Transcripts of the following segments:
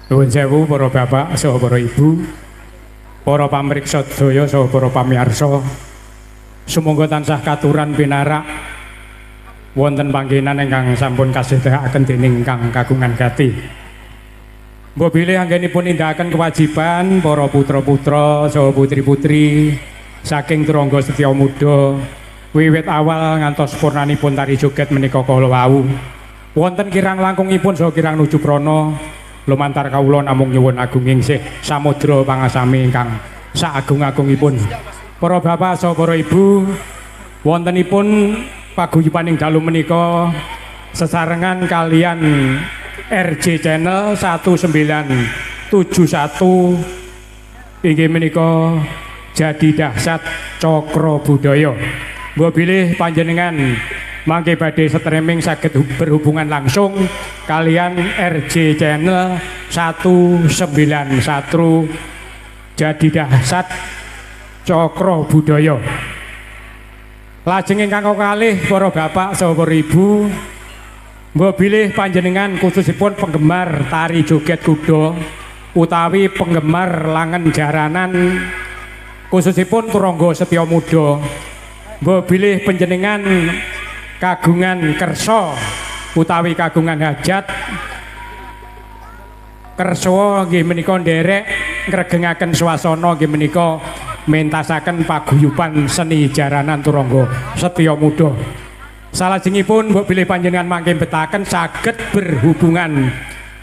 Nuwun sewu para bapak saha para ibu, para pamriksa sedaya saha para pamirsa. Sumangga tansah katuran pinarak wonten panggenan ingkang sampun kasedhakaken dening ingkang kagungan gati. Mbok bilih anggenipun nindakaken kewajiban para putra-putra saha putri-putri saking turangga setya muda wiwit awal ngantos purnanipun tari joget menika kala wau. Wonten kirang langkungipun saha kirang nuju prana lumantar kawula namung nyuwun agunging sih samudra pangasami ingkang saagung-agungipun. Para bapak saha para ibu, wontenipun paguyubaning dalu menika sesarengan kalian RJ Channel 1971 inggih menika Jadi Dahsyat Cakra Budaya. Mbok bilih panjenengan mangke badhe streaming saged berhubungan langsung kalian RJ Channel 191 Jadi Dahsyat Cakra Budaya. Lajeng ingkang kalih para bapak saha para ibu, mbok bilih panjenengan khususipun penggemar tari joget kuda utawi penggemar langen jaranan khususipun turangga setya muda, mbok bilih panjenengan kagungan kersa utawi kagungan hajat kersa nggih menika nderek ngregengaken swasana nggih menika mentasaken paguyuban seni jaranan turangga setya muda. Salajengipun mbok bilih panjenengan mangke betaken saged berhubungan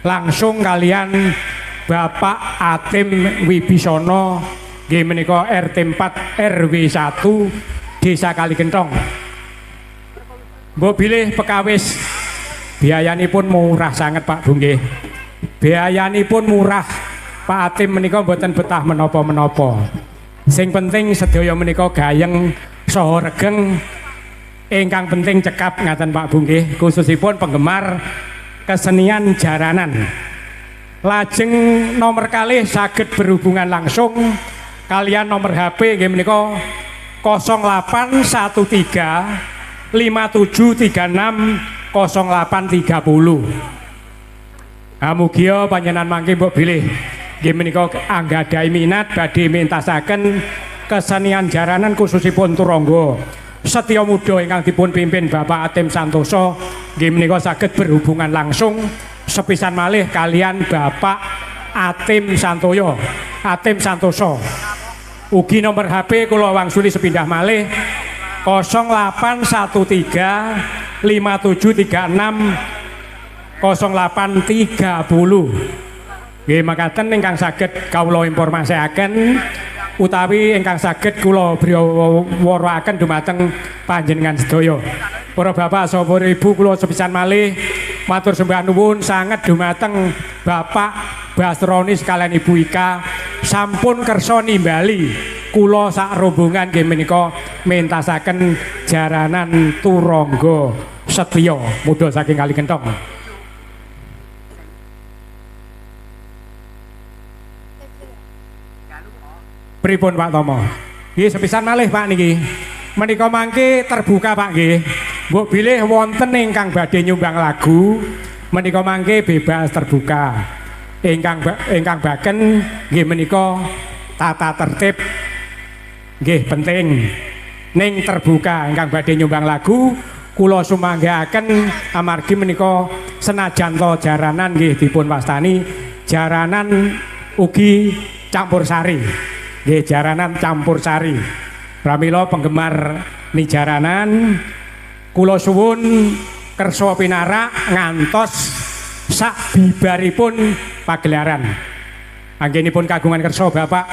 langsung kalian Bapak Atim Wibisana nggih menika RT 4 RW 1 Desa Kalikentong. Mbok bilih pekawis biayanipun murah sangat Pak Bu nggih. Biayanipun murah. Pak Atim menika mboten betah menapa-menapa. Sing penting sedaya menika gayeng saha regeng. Ingkang penting cekap ngaten Pak Bu nggih, khususipun penggemar kesenian jaranan. Lajeng nomor kalih saged berhubungan langsung kalian nomor HP nggih menika 0813 5736 0830. Mugia panjenengan mangke mbok bilih nggih menika anggadhahi minat badhe mentasaken kesenian jaranan khususipun turangga setya muda ingkang dipun pimpin Bapak Atim Santoso nggih menika saged berhubungan langsung sepisan malih kalian Bapak Atim Santoyo Atim Santoso. Ugi nomor HP kula wangsuli sepindah malih 0813 5736 0830. Nggih makaten ingkang saged kawula informasiaken utawi ingkang saged kula briwaraken dumateng panjenengan sedaya. Para bapak saha para ibu kula sepisan malih matur sembah nuwun sanget dumateng Bapak Basroni sekalian Ibu Ika sampun kersa nimbali kula sak rombongan nggih menika mentasaken jaranan turangga setya muda saking Kalikentong. Pripun Pak Tomo? Nggih sepisan malih Pak niki. Menika mangke terbuka Pak nggih. Mbok bilih wonten ingkang badhe nyumbang lagu, menika mangke bebas terbuka. Ingkang baken nggih menika tata tertib nggih penting. Ning terbuka ingkang badhe nyumbang lagu kula sumanggaken amargi menika senajan to jaranan nggih dipun wastani jaranan ugi campur sari. Nggih jaranan campur sari. Pramila penggemar ni jaranan kula suwun kersa pinarak ngantos sak bibaripun pagelaran. Anggenipun kagungan kersa Bapak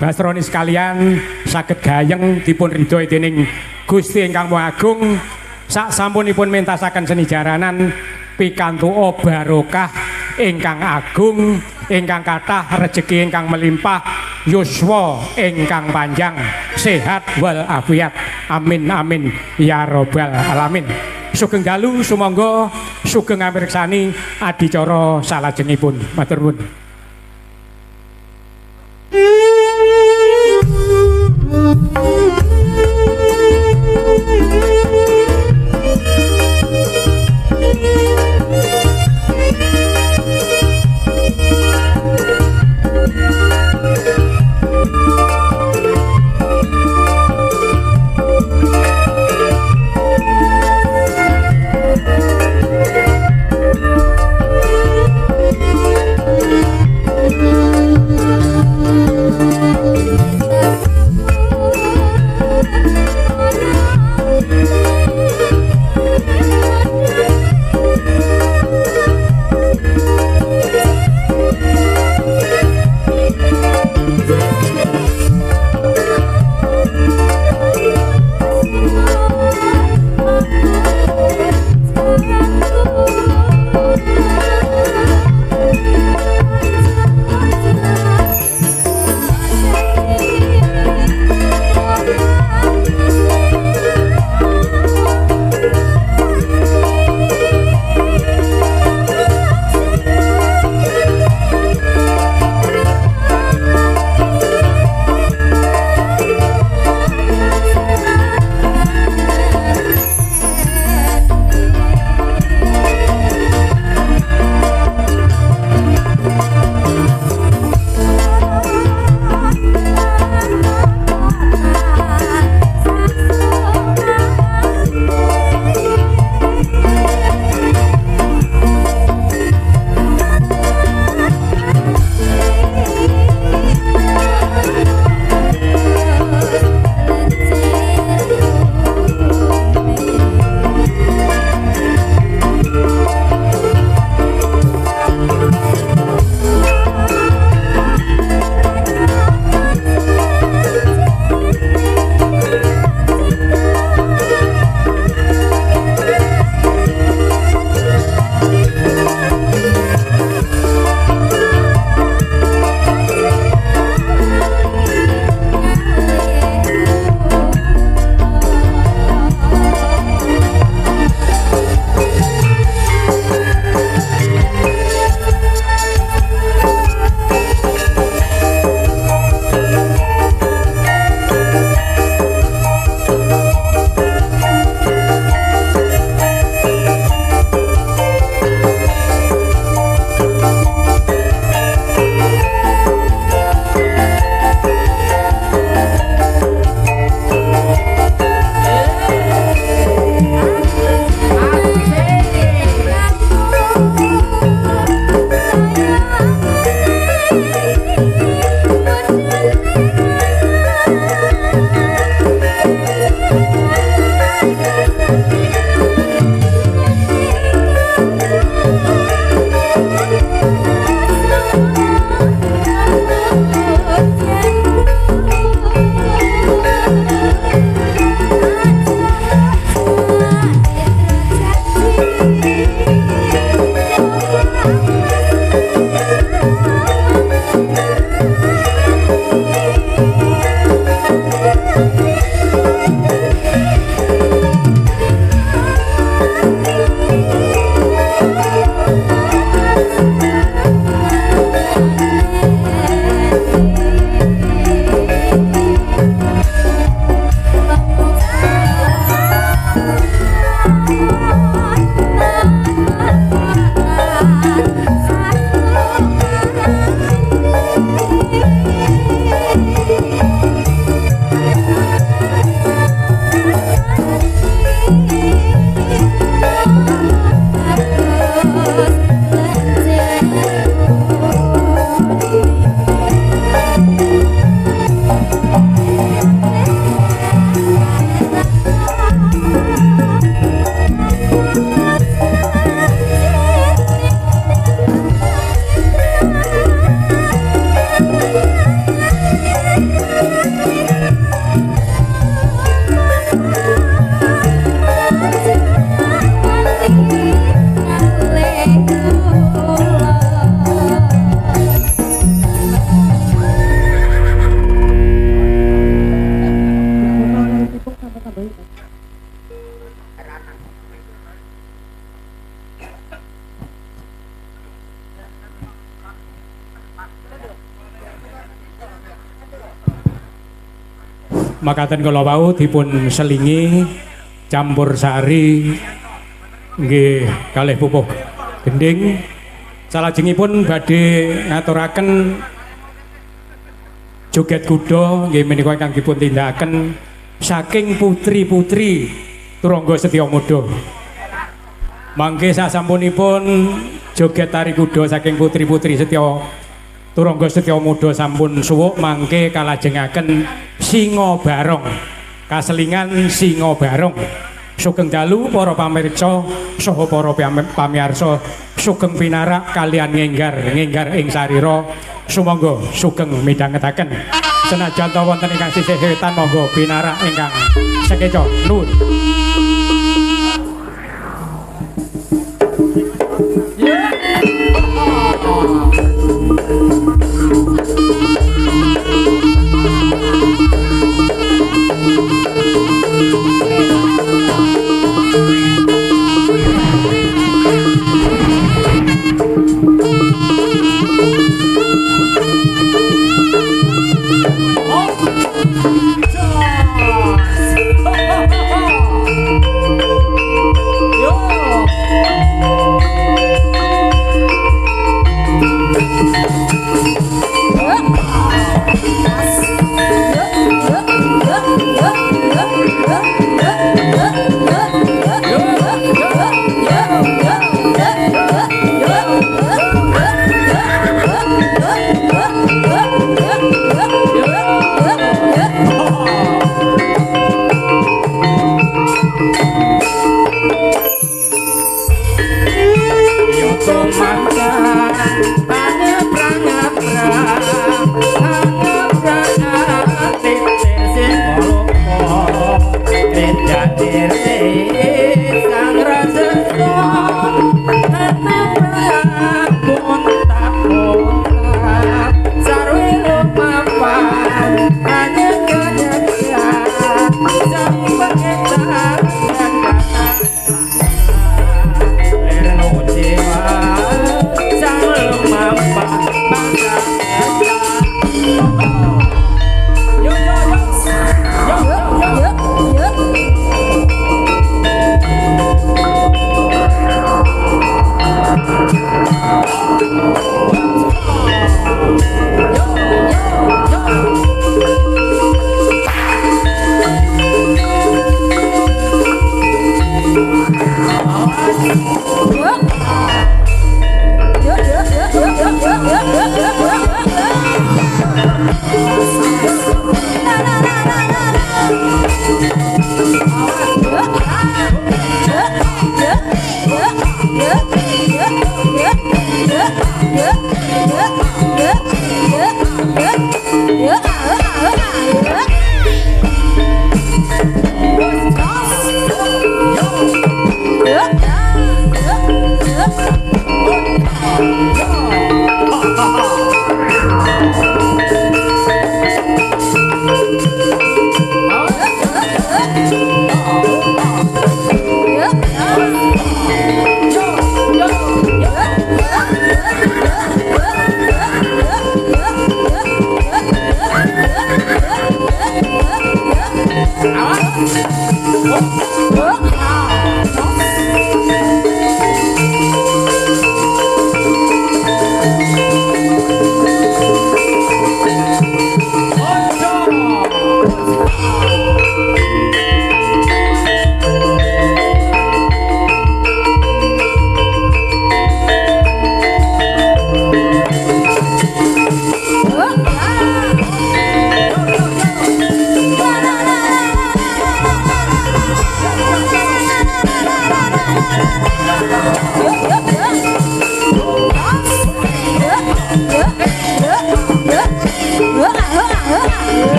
Basroni sekalian saged gayeng dipun ridhoi dening Gusti ingkang Maha Agung sak sampunipun mentasaken seni jaranan pikantuk barokah ingkang agung ingkang kathah rejeki ingkang melimpah yuswa ingkang panjang sehat wal afiat amin amin ya robbal alamin. Sugeng dalu sumangga sugeng ngamirsani adicara salajengipun matur nuwun. Makaten kula wau dipun selingi campur sari nggih kalih pupuh gending. Salajengipun badhe ngaturaken joget kuda nggih menika ingkang dipun tindakaken saking putri-putri Turangga Setyamuda. Mangke sasampunipun joget tari kuda saking putri-putri Turangga Setyamuda sampun suwuk, mangke kalajengaken Singa Barong. Kaselingan Singa Barong. Sugeng dalu para pamirsa saha para pamirsa sugeng pinarak kalian ngenggar ing sarira. Sumangga sugeng midhangetaken. Senajan ta wonten ingkang sisih wetan monggo pinarak ingkang sekeca nuwun.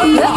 Yo,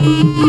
Yeah.